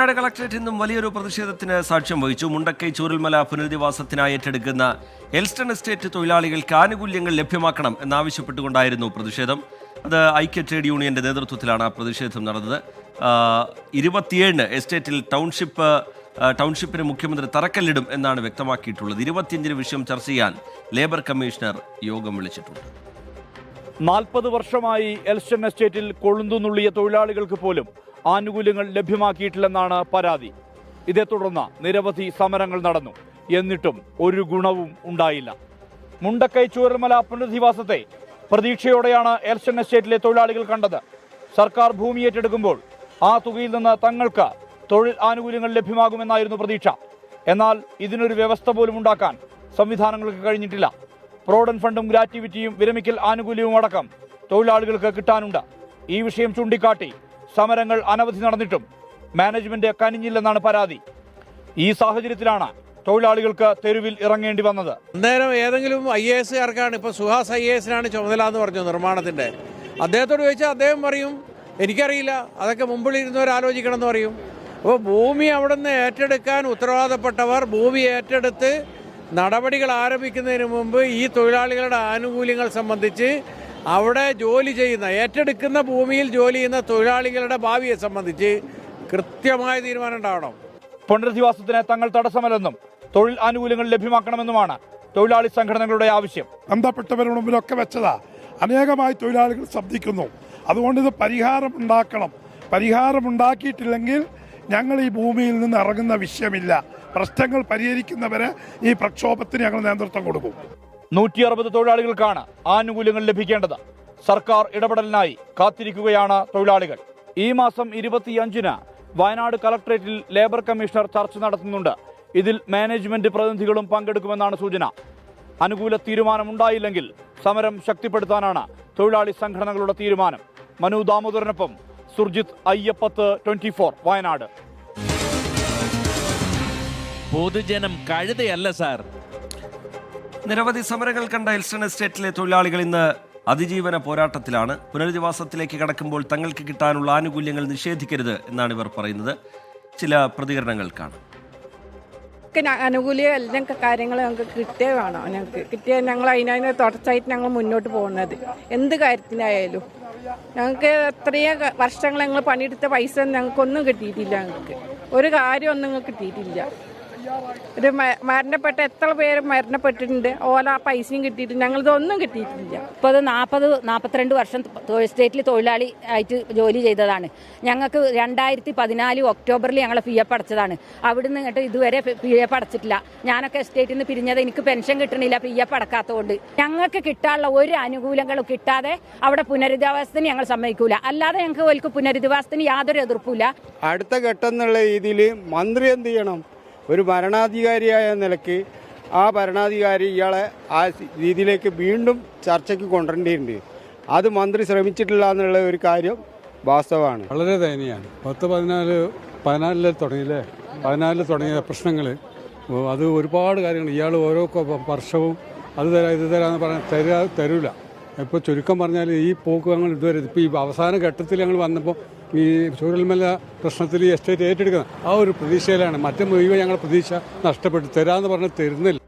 Wayanad collectorate ഇന്നും വലിയൊരു പ്രതിഷേധത്തിന് സാക്ഷ്യം വഹിച്ചു. മുണ്ടക്കൈ ചൂരൽമല പുനരധിവാസത്തിനായി ഏറ്റെടുക്കുന്ന എൽസ്റ്റൺ എസ്റ്റേറ്റ് തൊഴിലാളികൾക്ക് ആനുകൂല്യങ്ങൾ ലഭ്യമാക്കണം എന്നാവശ്യപ്പെട്ടുകൊണ്ടായിരുന്നു പ്രതിഷേധം. അത് ഐക്യ ട്രേഡ് യൂണിയന്റെ നേതൃത്വത്തിലാണ് ആ പ്രതിഷേധം നടന്നത്. 27 എസ്റ്റേറ്റിൽ ടൗൺഷിപ്പിന് മുഖ്യമന്ത്രി തറക്കല്ലിടും എന്നാണ് വ്യക്തമാക്കിയിട്ടുള്ളത്. 25 വിഷയം ചർച്ച ചെയ്യാൻ ലേബർ കമ്മീഷണർ യോഗം വിളിച്ചിട്ടുണ്ട്. 40 വർഷമായി എൽസ്റ്റൺ എസ്റ്റേറ്റിൽ കൊളുന്തുനുള്ളിയ തൊഴിലാളികൾക്ക് പോലും ആനുകൂല്യങ്ങൾ ലഭ്യമാക്കിയിട്ടില്ലെന്നാണ് പരാതി. ഇതേ തുടർന്ന് നിരവധി സമരങ്ങൾ നടന്നു. എന്നിട്ടും ഒരു ഗുണവും ഉണ്ടായില്ല. മുണ്ടക്കൈ ചൂരൽമല പുനരധിവാസത്തെ പ്രതീക്ഷയോടെയാണ് എൽസ്റ്റൺ എസ്റ്റേറ്റിലെ തൊഴിലാളികൾ കണ്ടത്. സർക്കാർ ഭൂമി ഏറ്റെടുക്കുമ്പോൾ ആ തുകയിൽ നിന്ന് തങ്ങൾക്ക് തൊഴിൽ ആനുകൂല്യങ്ങൾ ലഭ്യമാകുമെന്നായിരുന്നു പ്രതീക്ഷ. എന്നാൽ ഇതിനൊരു വ്യവസ്ഥ പോലും ഉണ്ടാക്കാൻ സംവിധാനങ്ങൾക്ക് കഴിഞ്ഞിട്ടില്ല. പ്രോവിഡന്റ് ഫണ്ടും ഗ്രാറ്റുവിറ്റിയും വിരമിക്കൽ ആനുകൂല്യവും അടക്കം തൊഴിലാളികൾക്ക് കിട്ടാനുണ്ട്. ഈ വിഷയം ചൂണ്ടിക്കാട്ടി സമരങ്ങൾ അനവധി നടന്നിട്ടും മാനേജ്മെന്റ് കനിഞ്ഞില്ലെന്നാണ് പരാതി. ഈ സാഹചര്യത്തിലാണ് തൊഴിലാളികൾക്ക് തെരുവിൽ ഇറങ്ങേണ്ടി വന്നത്. അന്നേരം ഏതെങ്കിലും IAS-കാർക്കാണ്, ഇപ്പോൾ സുഹാസ് IAS-നാണ് ചുമതല എന്ന് പറഞ്ഞു നിർമ്മാണത്തിൻ്റെ. അദ്ദേഹത്തോട് ചോദിച്ചാൽ അദ്ദേഹം പറയും എനിക്കറിയില്ല, അതൊക്കെ മുമ്പിലിരുന്നവർ ആലോചിക്കണം എന്ന് പറയും. അപ്പോൾ ഭൂമി അവിടെ നിന്ന് ഏറ്റെടുക്കാൻ ഉത്തരവാദപ്പെട്ടവർ ഭൂമി ഏറ്റെടുത്ത് നടപടികൾ ആരംഭിക്കുന്നതിന് മുമ്പ് ഈ തൊഴിലാളികളുടെ ആനുകൂല്യങ്ങൾ സംബന്ധിച്ച് അവിടെ ജോലി ചെയ്യുന്ന, ഏറ്റെടുക്കുന്ന ഭൂമിയിൽ ജോലി ചെയ്യുന്ന തൊഴിലാളികളുടെ ഭാവിയെ സംബന്ധിച്ച് കൃത്യമായ തീരുമാനം ഉണ്ടാവണം. പുനരധിവാസത്തിന് തങ്ങൾ തടസ്സമല്ലെന്നും തൊഴിൽ ആനുകൂല്യങ്ങൾ ലഭ്യമാക്കണമെന്നുമാണ് തൊഴിലാളി സംഘടനകളുടെ ആവശ്യം. ബന്ധപ്പെട്ടവരുടെ മുമ്പിലൊക്കെ വെച്ചതാ. അനേകമായി തൊഴിലാളികൾ ശബ്ദിക്കുന്നു. അതുകൊണ്ട് ഇത് പരിഹാരമുണ്ടാക്കണം. പരിഹാരമുണ്ടാക്കിയിട്ടില്ലെങ്കിൽ ഞങ്ങൾ ഈ ഭൂമിയിൽ നിന്ന് ഇറങ്ങുന്ന വിഷയമില്ല. പ്രശ്നങ്ങൾ പരിഹരിക്കുന്നവരെ ഈ പ്രക്ഷോഭത്തിന് ഞങ്ങൾ നേതൃത്വം കൊടുക്കും. 160 തൊഴിലാളികൾക്കാണ് ആനുകൂല്യങ്ങൾ ലഭിക്കേണ്ടത്. സർക്കാർ ഇടപെടലിനായി കാത്തിരിക്കുകയാണ് തൊഴിലാളികൾ. ഈ മാസം 25-ന് വയനാട് കളക്ടറേറ്റിൽ ലേബർ കമ്മീഷണർ ചർച്ച നടത്തുന്നുണ്ട്. ഇതിൽ മാനേജ്മെന്റ് പ്രതിനിധികളും പങ്കെടുക്കുമെന്നാണ് സൂചന. അനുകൂല തീരുമാനമുണ്ടായില്ലെങ്കിൽ സമരം ശക്തിപ്പെടുത്താനാണ് തൊഴിലാളി സംഘടനകളുടെ തീരുമാനം. മനു ദാമോദരനൊപ്പം സുർജിത്, അയ്യപ്പത്ത്, 24 വയനാട്. പൊതുജനം കഴുതയല്ല സാർ. നിരവധി സമരങ്ങൾ കണ്ട എൽസ്റ്റൺ എസ്റ്റേറ്റിലെ തൊഴിലാളികൾ ഇന്ന് അതിജീവന പോരാട്ടത്തിലാണ്. പുനരധിവാസത്തിലേക്ക് കടക്കുമ്പോൾ തങ്ങൾക്ക് കിട്ടാനുള്ള ആനുകൂല്യങ്ങൾ നിഷേധിക്കരുത് എന്നാണ് ഇവർ പറയുന്നത്. ചില പ്രതികരണങ്ങൾക്കാണ്. ആനുകൂല്യം എല്ലാം കാര്യങ്ങൾ ഞങ്ങൾക്ക് കിട്ടിയേ വേണം. ഞങ്ങൾക്ക് കിട്ടിയ ഞങ്ങൾ അതിനതിനെ തുടർച്ചയായിട്ട് ഞങ്ങൾ മുന്നോട്ട് പോകുന്നത് എന്ത് കാര്യത്തിനായാലും. ഞങ്ങൾക്ക് എത്രയും വർഷങ്ങൾ ഞങ്ങൾ പണിയെടുത്ത പൈസ ഞങ്ങൾക്കൊന്നും കിട്ടിയിട്ടില്ല. ഞങ്ങൾക്ക് ഒരു കാര്യമൊന്നും കിട്ടിയിട്ടില്ല. ഒരു മരണപ്പെട്ട എത്ര പേര് മരണപ്പെട്ടിട്ടുണ്ട്. ഓല പൈസയും കിട്ടിയിട്ട് ഞങ്ങളിതൊന്നും കിട്ടിയിട്ടില്ല. ഇപ്പോൾ 42 വർഷം സ്റ്റേറ്റിൽ തൊഴിലാളി ആയിട്ട് ജോലി ചെയ്തതാണ്. ഞങ്ങൾക്ക് 2014 ഒക്ടോബറിൽ ഞങ്ങൾ PF അടച്ചതാണ്. അവിടുന്ന് ഇങ്ങോട്ട് ഇതുവരെ PF അടച്ചിട്ടില്ല. ഞാനൊക്കെ എസ്റ്റേറ്റിൽ നിന്ന് പിരിഞ്ഞത് എനിക്ക് പെൻഷൻ കിട്ടണില്ല PF അടക്കാത്തതുകൊണ്ട്. ഞങ്ങൾക്ക് കിട്ടാനുള്ള ഒരു ആനുകൂല്യങ്ങളും കിട്ടാതെ അവിടെ പുനരധിവാസത്തിന് ഞങ്ങൾ സമ്മതിക്കൂല. അല്ലാതെ ഞങ്ങൾക്ക് ഒരിക്കൽ പുനരധിവാസത്തിന് യാതൊരു എതിർപ്പില്ല. അടുത്ത ഘട്ടം എന്നുള്ള രീതിയിൽ മന്ത്രി എന്ത് ചെയ്യണം? ഒരു ഭരണാധികാരിയായ നിലയ്ക്ക് ആ ഭരണാധികാരി ഇയാളെ ആ രീതിയിലേക്ക് വീണ്ടും ചർച്ചയ്ക്ക് കൊണ്ടുവരേണ്ടിയിട്ടുണ്ട്. അത് മന്ത്രി ശ്രമിച്ചിട്ടില്ല എന്നുള്ള ഒരു കാര്യം വാസ്തവമാണ്. വളരെ ദയനീയമാണ്. 14 തുടങ്ങിയില്ലേ, 14 തുടങ്ങിയ പ്രശ്നങ്ങൾ, അത് ഒരുപാട് കാര്യങ്ങൾ. ഇയാൾ ഓരോ വർഷവും അത് തരാം ഇത് തരാമെന്ന് പറഞ്ഞാൽ തരൂല. ഇപ്പോൾ ചുരുക്കം പറഞ്ഞാൽ ഈ പോക്ക് ഞങ്ങൾ ഇതുവരെ ഇപ്പോൾ ഈ അവസാന ഘട്ടത്തിൽ ഞങ്ങൾ വന്നപ്പോൾ ഈ ചൂരൽമല പ്രശ്നത്തിൽ ഈ എസ്റ്റേറ്റ് ഏറ്റെടുക്കുന്നത് ആ ഒരു പ്രതീക്ഷയിലാണ്. മറ്റേ മുഴുവൻ ഞങ്ങളുടെ പ്രതീക്ഷ നഷ്ടപ്പെട്ടു. തരാമെന്ന് പറഞ്ഞാൽ തരുന്നില്ല.